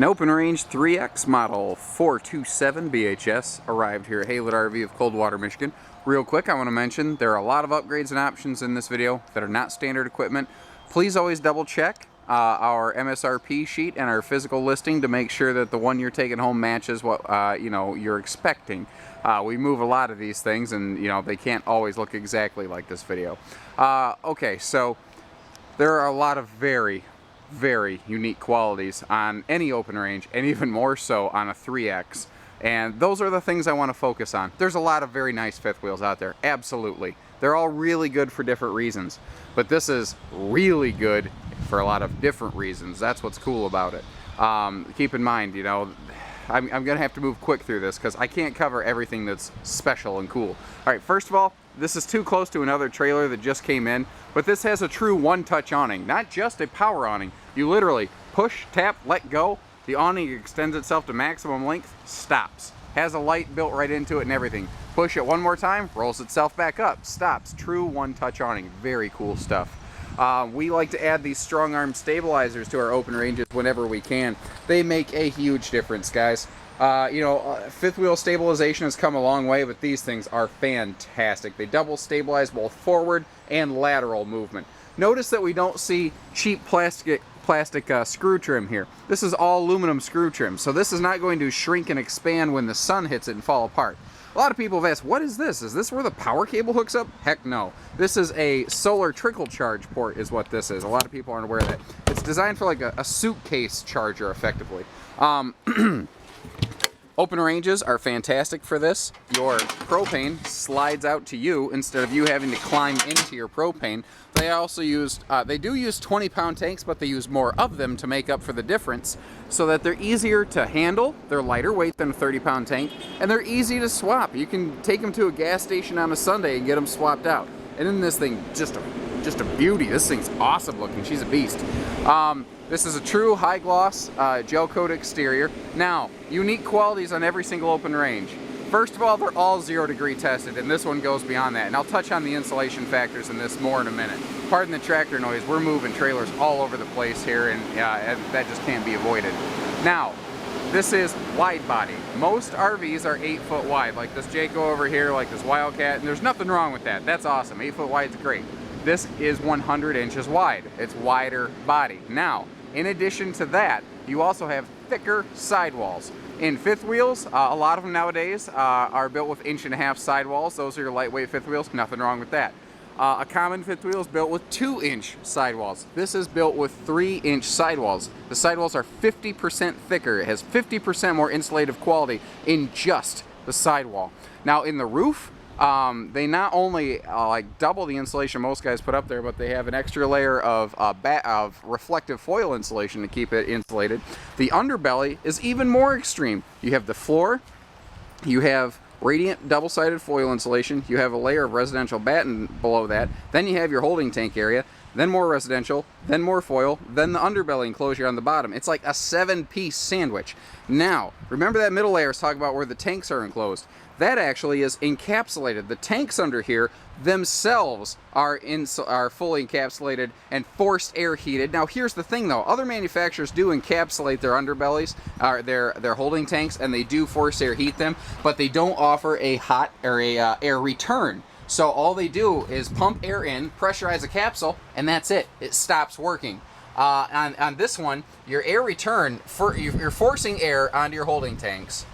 An open range 3X model 427 BHS arrived here at Haylett RV of Coldwater, Michigan. Real quick, I want to mention there are a lot of upgrades and options in this video that are not standard equipment. Please always double check our MSRP sheet and our physical listing to make sure that the one you're taking home matches what you're expecting. We move a lot of these things, and they can't always look exactly like this video. Okay, so there are a lot of very unique qualities on any open range, and even more so on a 3X. And those are the things I want to focus on. There's a lot of very nice fifth wheels out there, absolutely. They're all really good for different reasons. But this is really good for a lot of different reasons. That's what's cool about it. Keep in mind, I'm going to have to move quick through this because I can't cover everything that's special and cool. All right, first of all, this is too close to another trailer that just came in, but this has a true one-touch awning, not just a power awning. You literally push, tap, let go. The awning extends itself to maximum length, stops. Has a light built right into it and everything. Push it one more time, rolls itself back up, stops. True one-touch awning. Very cool stuff. We like to add these strong arm stabilizers to our open ranges whenever we can. They make a huge difference, guys. Fifth wheel stabilization has come a long way, but these things are fantastic. They double stabilize both forward and lateral movement. Notice that we don't see cheap plastic screw trim here. This is all aluminum screw trim, so this is not going to shrink and expand when the sun hits it and fall apart. A lot of people have asked, what is this? Is this where the power cable hooks up? Heck no. This is a solar trickle charge port is what this is. A lot of people aren't aware of that. It's designed for like a suitcase charger, effectively. Open ranges are fantastic for this. Your propane slides out to you instead of you having to climb into your propane. They also they do use 20-pound tanks, but they use more of them to make up for the difference so that they're easier to handle. They're lighter weight than a 30-pound tank, and they're easy to swap. You can take them to a gas station on a Sunday and get them swapped out. And then this thing, just a beauty. This thing's awesome looking. She's a beast. This is a true high gloss gel coat exterior. Now, unique qualities on every single open range. First of all, they're all 0-degree tested, and this one goes beyond that. And I'll touch on the insulation factors in this more in a minute. Pardon the tractor noise. We're moving trailers all over the place here, and that just can't be avoided. Now, this is wide body. Most RVs are 8 foot wide, like this Jayco over here, like this Wildcat, and there's nothing wrong with that. That's awesome. 8 foot wide is great. This is 100 inches wide. It's wider body. Now, in addition to that, you also have thicker sidewalls. In fifth wheels, a lot of them nowadays are built with 1.5-inch sidewalls. Those are your lightweight fifth wheels. Nothing wrong with that. A common fifth wheel is built with 2-inch sidewalls. This is built with 3-inch sidewalls. The sidewalls are 50% thicker. It has 50% more insulative quality in just the sidewall. Now in the roof, they not only like double the insulation most guys put up there, but they have an extra layer of reflective foil insulation to keep it insulated. The underbelly is even more extreme. You have the floor, you have radiant double-sided foil insulation, you have a layer of residential batten below that, then you have your holding tank area, then more residential, then more foil, then the underbelly enclosure on the bottom. It's like a 7-piece sandwich. Now, remember that middle layer is talking about where the tanks are enclosed. That actually is encapsulated. The tanks under here themselves are fully encapsulated and forced air heated. Now here's the thing though, other manufacturers do encapsulate their underbellies, their holding tanks, and they do force air heat them, but they don't offer a hot or a air return. So all they do is pump air in, pressurize a capsule, and that's it. It stops working. On this one, your air return, you're forcing air onto your holding tanks,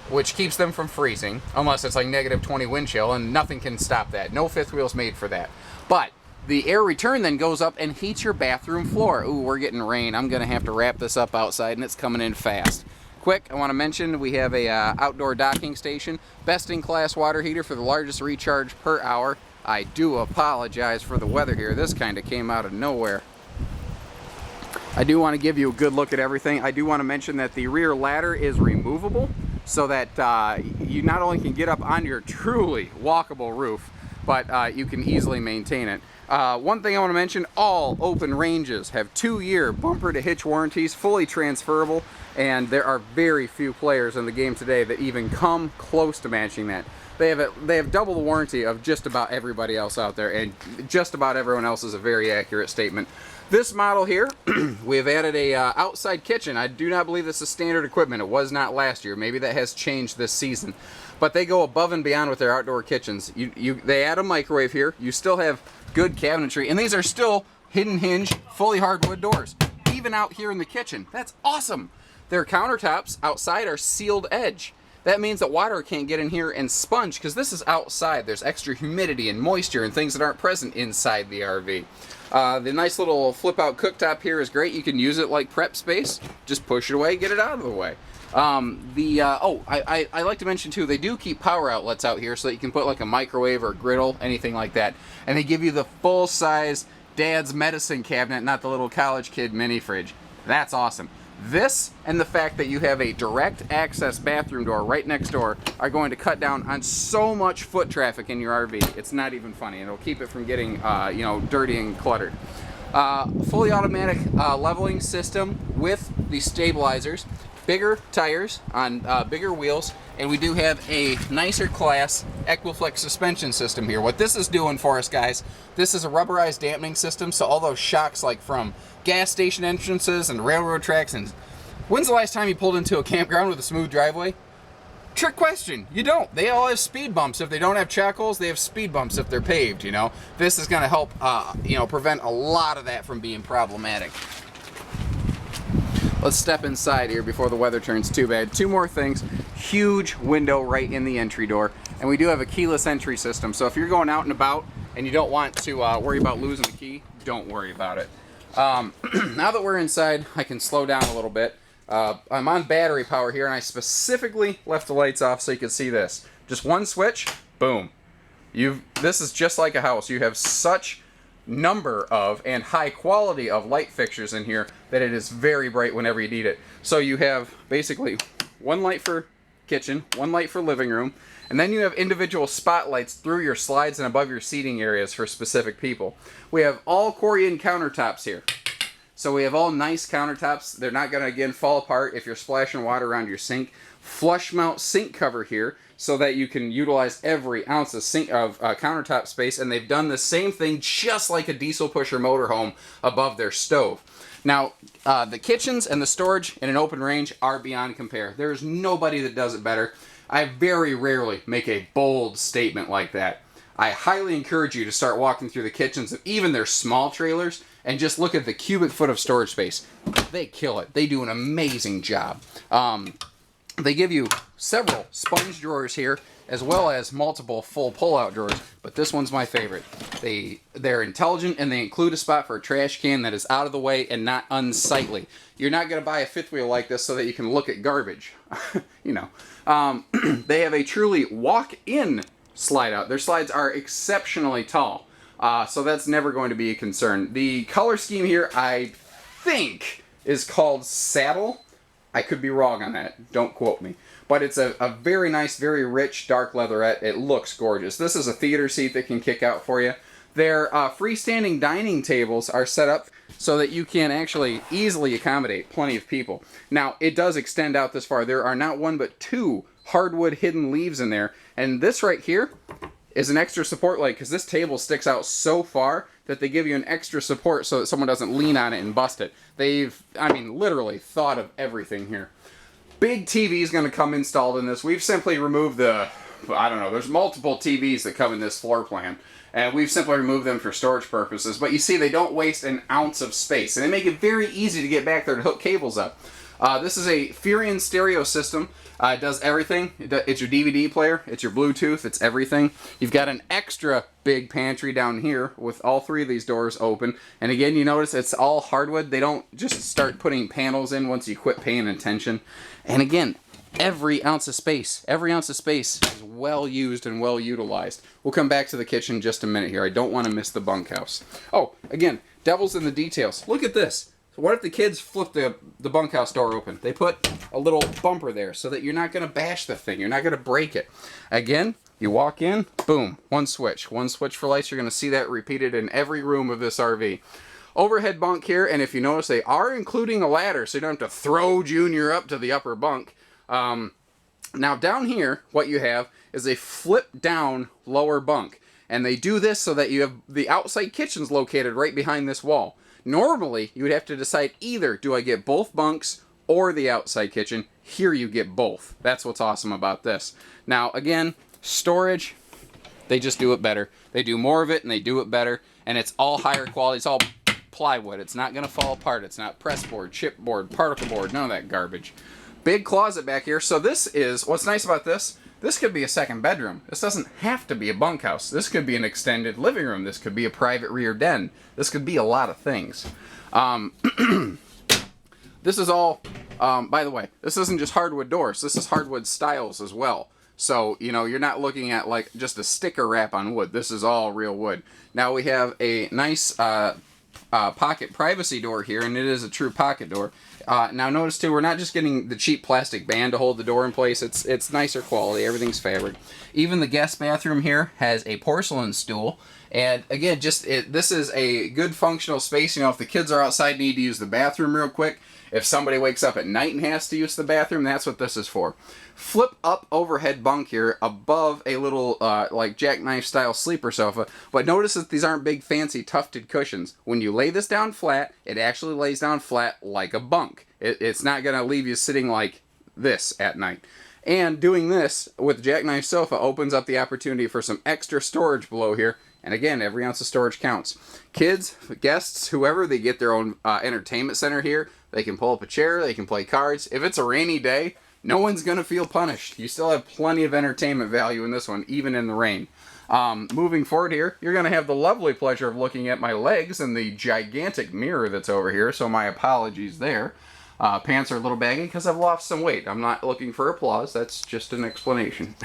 which keeps them from freezing, unless it's like -20 wind chill, and nothing can stop that. No fifth wheel's made for that. But the air return then goes up and heats your bathroom floor. Ooh, we're getting rain. I'm gonna have to wrap this up outside, and it's coming in fast. Quick, I want to mention we have a outdoor docking station, best-in-class water heater for the largest recharge per hour. I do apologize for the weather here. This kind of came out of nowhere. I do want to give you a good look at everything. I do want to mention that the rear ladder is removable, so that you not only can get up on your truly walkable roof, but you can easily maintain it. One thing I want to mention, all open ranges have 2-year bumper to hitch warranties, fully transferable, and there are very few players in the game today that even come close to matching that. They have double the warranty of just about everybody else out there, and just about everyone else is a very accurate statement. This model here, we have added a outside kitchen. I do not believe this is standard equipment. It was not last year. Maybe that has changed this season. But they go above and beyond with their outdoor kitchens. They add a microwave here. You still have good cabinetry. And these are still hidden hinge, fully hardwood doors. Even out here in the kitchen. That's awesome. Their countertops outside are sealed edge. That means that water can't get in here and sponge, because this is outside. There's extra humidity and moisture and things that aren't present inside the RV. The nice little flip-out cooktop here is great. You can use it like prep space. Just push it away, get it out of the way. I like to mention too, they do keep power outlets out here so that you can put like a microwave or griddle, anything like that. And they give you the full-size dad's medicine cabinet, not the little college kid mini fridge. That's awesome. This and the fact that you have a direct access bathroom door right next door are going to cut down on so much foot traffic in your RV. It's not even funny. It'll keep it from getting, dirty and cluttered. Fully automatic leveling system with the stabilizers, bigger tires on bigger wheels, and we do have a nicer class Equiflex suspension system here. What this is doing for us, guys, this is a rubberized dampening system, so all those shocks like from gas station entrances and railroad tracks, and when's the last time you pulled into a campground with a smooth driveway? Trick question. You don't. They all have speed bumps. If they don't have chock holes, they have speed bumps if they're paved, you know. This is going to help, prevent a lot of that from being problematic. Let's step inside here before the weather turns too bad. Two more things. Huge window right in the entry door. And we do have a keyless entry system. So if you're going out and about and you don't want to worry about losing the key, don't worry about it. Now that we're inside, I can slow down a little bit. I'm on battery power here, and I specifically left the lights off so you can see this. Just one switch, boom. This is just like a house. You have such number of and high quality of light fixtures in here that it is very bright whenever you need it. So you have basically one light for kitchen, one light for living room, and then you have individual spotlights through your slides and above your seating areas for specific people. We have all Corian countertops here. So we have all nice countertops. They're not going to, again, fall apart if you're splashing water around your sink. Flush mount sink cover here so that you can utilize every ounce of countertop space. And they've done the same thing just like a diesel pusher motorhome above their stove. Now, the kitchens and the storage in an open range are beyond compare. There's nobody that does it better. I very rarely make a bold statement like that. I highly encourage you to start walking through the kitchens of even their small trailers and just look at the cubic foot of storage space. They kill it. They do an amazing job. They give you several sponge drawers here, as well as multiple full pull-out drawers, but this one's my favorite. They're intelligent, and they include a spot for a trash can that is out of the way and not unsightly. You're not going to buy a fifth wheel like this so that you can look at garbage. They have a truly walk-in slide out. Their slides are exceptionally tall, so that's never going to be a concern. The color scheme here, I think, is called Saddle. I could be wrong on that. Don't quote me. But it's a very nice, very rich, dark leatherette. It looks gorgeous. This is a theater seat that can kick out for you. Their freestanding dining tables are set up so that you can actually easily accommodate plenty of people. Now, it does extend out this far. There are not one but two hardwood hidden leaves in there. And this right here is an extra support leg because this table sticks out so far that they give you an extra support so that someone doesn't lean on it and bust it. They've, literally thought of everything here. Big TV is going to come installed in this. We've simply removed there's multiple TVs that come in this floor plan. And we've simply removed them for storage purposes. But you see, they don't waste an ounce of space. And they make it very easy to get back there to hook cables up. This is a Furion stereo system. It does everything. It's your DVD player, it's your Bluetooth, it's everything. You've got an extra big pantry down here with all three of these doors open. And again, you notice it's all hardwood. They don't just start putting panels in once you quit paying attention. And again, every ounce of space is well used and well utilized. We'll come back to the kitchen in just a minute here. I don't want to miss the bunkhouse. Oh, again, devil's in the details. Look at this. So what if the kids flip the bunkhouse door open? They put a little bumper there so that you're not going to bash the thing. You're not going to break it. Again, you walk in, boom, one switch. One switch for lights. You're going to see that repeated in every room of this RV. Overhead bunk here, and if you notice, they are including a ladder, so you don't have to throw Junior up to the upper bunk. Now down here, what you have is a flip down lower bunk. And they do this so that you have the outside kitchens located right behind this wall. Normally, you would have to decide either, do I get both bunks or the outside kitchen? Here you get both. That's what's awesome about this. Now, again, storage, they just do it better. They do more of it and they do it better, and it's all higher quality. It's all plywood. It's not going to fall apart. It's not pressboard, chipboard, particle board, none of that garbage. Big closet back here. So this is, what's nice about this, this could be a second bedroom. This doesn't have to be a bunkhouse. This could be an extended living room. This could be a private rear den. This could be a lot of things. This is all, by the way, this isn't just hardwood doors. This is hardwood stiles as well. So, you know, you're not looking at like just a sticker wrap on wood. This is all real wood. Now we have a nice pocket privacy door here, and it is a true pocket door. Now notice too, we're not just getting the cheap plastic band to hold the door in place. It's nicer quality. Everything's fabric. Even the guest bathroom here has a porcelain stool. And again, this is a good functional space. You know, if the kids are outside and need to use the bathroom real quick, if somebody wakes up at night and has to use the bathroom, that's what this is for. Flip up overhead bunk here above a little like jackknife style sleeper sofa. But notice that these aren't big fancy tufted cushions. When you lay this down flat, it actually lays down flat like a bunk. It's not going to leave you sitting like this at night. And doing this with jackknife sofa opens up the opportunity for some extra storage below here. And again, every ounce of storage counts. Kids, guests, whoever, they get their own entertainment center here. They can pull up a chair, they can play cards. If it's a rainy day, no one's going to feel punished. You still have plenty of entertainment value in this one, even in the rain. Moving forward here, you're going to have the lovely pleasure of looking at my legs and the gigantic mirror that's over here, so my apologies there. Pants are a little baggy because I've lost some weight. I'm not looking for applause, that's just an explanation.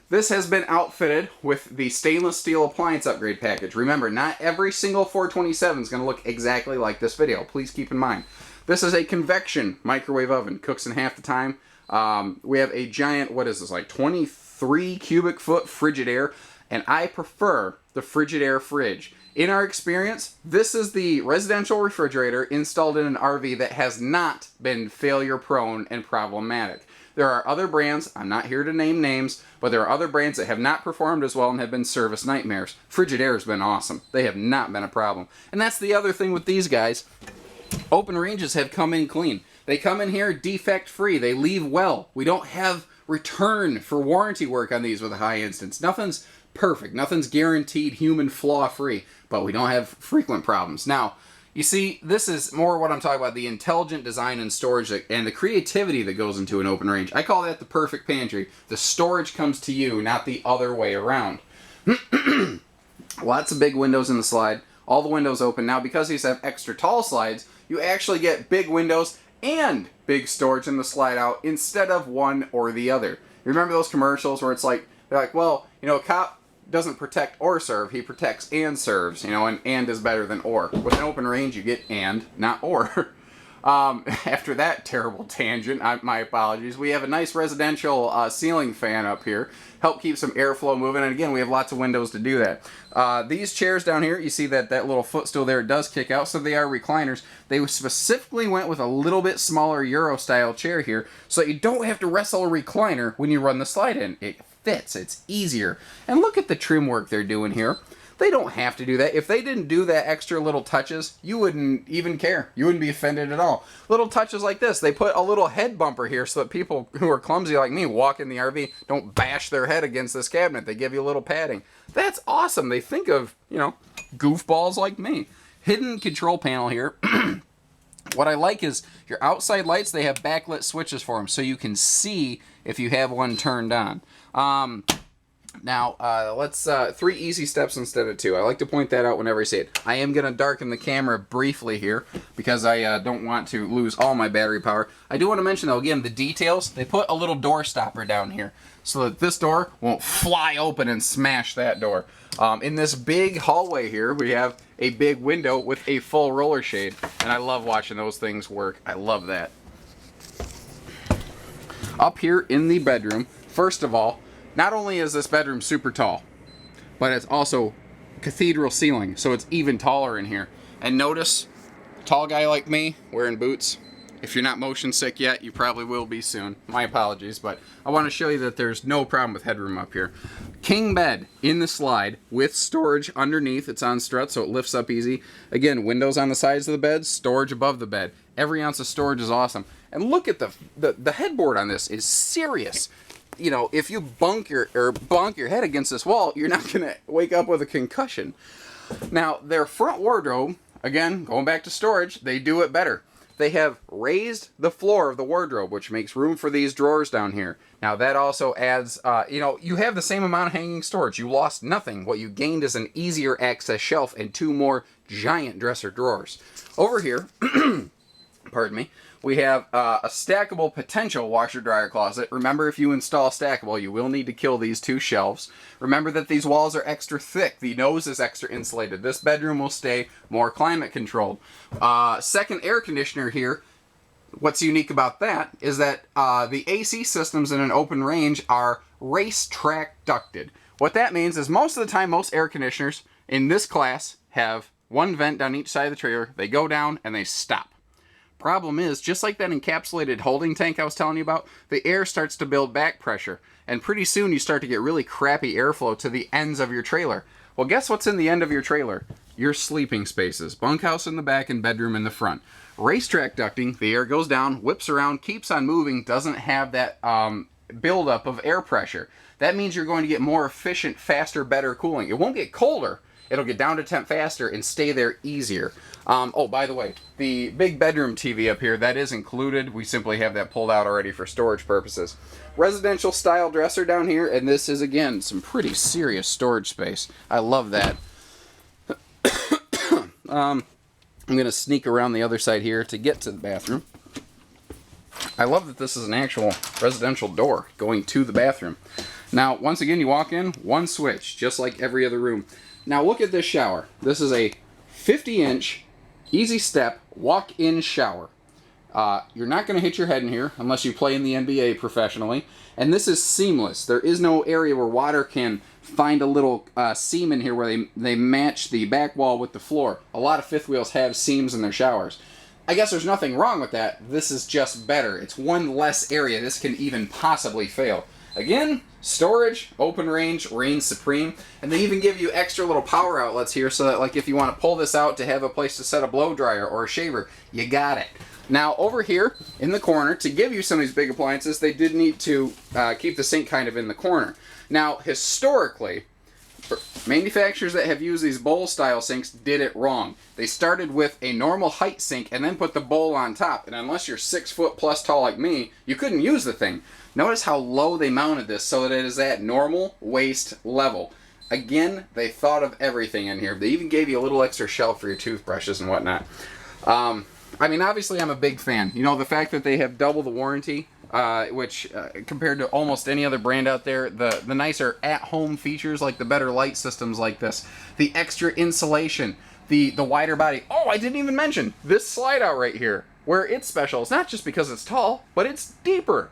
This has been outfitted with the stainless steel appliance upgrade package. Remember, not every single 427 is going to look exactly like this video. Please keep in mind. This is a convection microwave oven. Cooks in half the time. We have a giant, what is this, like 23 cubic foot Frigidaire. And I prefer the Frigidaire fridge. In our experience, this is the residential refrigerator installed in an RV that has not been failure prone and problematic. There are other brands, I'm not here to name names, but there are other brands that have not performed as well and have been service nightmares. Frigidaire's been awesome. They have not been a problem. And that's the other thing with these guys. Open ranges have come in clean. They come in here defect free. They leave well. We don't have return for warranty work on these with a high instance. Nothing's perfect. Nothing's guaranteed human flaw free, but we don't have frequent problems. Now, you see, this is more what I'm talking about, the intelligent design and storage and the creativity that goes into an open range. I call that the perfect pantry. The storage comes to you, not the other way around. Lots of big windows in the slide. All the windows open. Now, because these have extra tall slides, you actually get big windows and big storage in the slide out instead of one or the other. You remember those commercials where it's like, they're like, well, you know, a cop doesn't protect or serve, he protects and serves, you know, and is better than or. With an open range, you get and, not or. After that terrible tangent, my apologies, we have a nice residential ceiling fan up here. Help keep some airflow moving, and again, we have lots of windows to do that. These chairs down here, you see that little footstool there does kick out, so they are recliners. They specifically went with a little bit smaller Euro-style chair here, so that you don't have to wrestle a recliner when you run the slide in. It fits, it's easier. And look at the trim work they're doing here. They don't have to do that. If they didn't do that extra little touches, you wouldn't even care. You wouldn't be offended at all. Little touches like this. They put a little head bumper here so that people who are clumsy like me walk in the RV don't bash their head against this cabinet. They give you a little padding. That's awesome. They think of, you know, goofballs like me. Hidden control panel here. What I like is your outside lights, they have backlit switches for them so you can see if you have one turned on. Now, let's, 3 easy steps instead of 2. I like to point that out whenever I say it. I am going to darken the camera briefly here because I don't want to lose all my battery power. I do want to mention, though, again, the details. They put a little door stopper down here so that this door won't fly open and smash that door. In this big hallway here, we have a big window with a full roller shade, and I love watching those things work. I love that. Up here in the bedroom, first of all, not only is this bedroom super tall, but it's also cathedral ceiling, so it's even taller in here. And notice, tall guy like me, wearing boots, If you're not motion sick yet, you probably will be soon. My apologies, but I want to show you that there's no problem with headroom up here. King bed in the slide with storage underneath. It's on strut, so it lifts up easy. Again, windows on the sides of the bed, storage above the bed. Every ounce of storage is awesome. And look at the headboard on this is serious. You know, if you bonk your head against this wall, you're not going to wake up with a concussion. Now, their front wardrobe, again, going back to storage, they do it better. They have raised the floor of the wardrobe, which makes room for these drawers down here. Now, that also adds, you know, you have the same amount of hanging storage. You lost nothing. What you gained is an easier access shelf and 2 more giant dresser drawers. Over here, pardon me, we have a stackable potential washer-dryer closet. Remember, if you install stackable, you will need to kill these 2 shelves. Remember that these walls are extra thick. The nose is extra insulated. This bedroom will stay more climate controlled. Second air conditioner here. What's unique about that is that the AC systems in an open range are racetrack ducted. What that means is most of the time, most air conditioners in this class have one vent down each side of the trailer. They go down and they stop. Problem is, just like that encapsulated holding tank I was telling you about, the air starts to build back pressure, and pretty soon you start to get really crappy airflow to the ends of your trailer. Well, guess what's in the end of your trailer? Your sleeping spaces. Bunkhouse in the back and bedroom in the front. Racetrack ducting, the air goes down, whips around, keeps on moving, doesn't have that buildup of air pressure. That means you're going to get more efficient, faster, better cooling. It won't get colder. It'll get down to temp faster and stay there easier. Oh, by the way, the big bedroom TV up here, that is included. We simply have that pulled out already for storage purposes. Residential style dresser down here, and this is, again, some pretty serious storage space. I love that. I'm going to sneak around the other side here to get to the bathroom. I love that this is an actual residential door going to the bathroom. Now, once again, you walk in, one switch, just like every other room. Now look at this shower. This is a 50-inch, easy step, walk-in shower. You're not going to hit your head in here unless you play in the NBA professionally. And this is seamless. There is no area where water can find a little seam in here where they match the back wall with the floor. A lot of fifth wheels have seams in their showers. I guess there's nothing wrong with that. This is just better. It's one less area this can even possibly fail. Again, storage, open range, reigns supreme, and they even give you extra little power outlets here so that, like, if you want to pull this out to have a place to set a blow dryer or a shaver, you got it. Now, over here in the corner, to give you some of these big appliances, they did need to keep the sink kind of in the corner. Now, historically, manufacturers that have used these bowl-style sinks did it wrong. They started with a normal height sink and then put the bowl on top, and unless you're 6 foot plus tall like me, you couldn't use the thing. Notice how low they mounted this so that it is at normal waist level. Again, they thought of everything in here. They even gave you a little extra shelf for your toothbrushes and whatnot. I mean, obviously I'm a big fan. You know, the fact that they have double the warranty, which compared to almost any other brand out there, the nicer at-home features like the better light systems like this, the extra insulation, the wider body. Oh, I didn't even mention this slide out right here, where it's special. It's not just because it's tall, but it's deeper.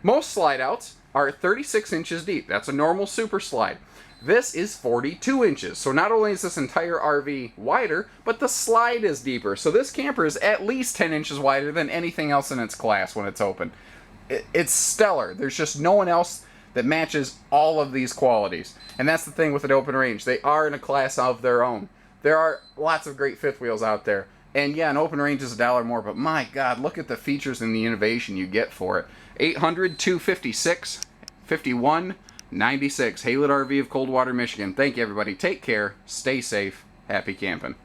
Most slide outs are 36 inches deep. That's a normal super slide. This is 42 inches. So not only is this entire RV wider, but the slide is deeper. So this camper is at least 10 inches wider than anything else in its class when it's open. It's stellar. There's just no one else that matches all of these qualities. And that's the thing with an open range. They are in a class of their own. There are lots of great fifth wheels out there. And yeah, an open range is $1 more, but my God, look at the features and the innovation you get for it. 800-256-5196. Haylett RV of Coldwater, Michigan. Thank you, everybody. Take care. Stay safe. Happy camping.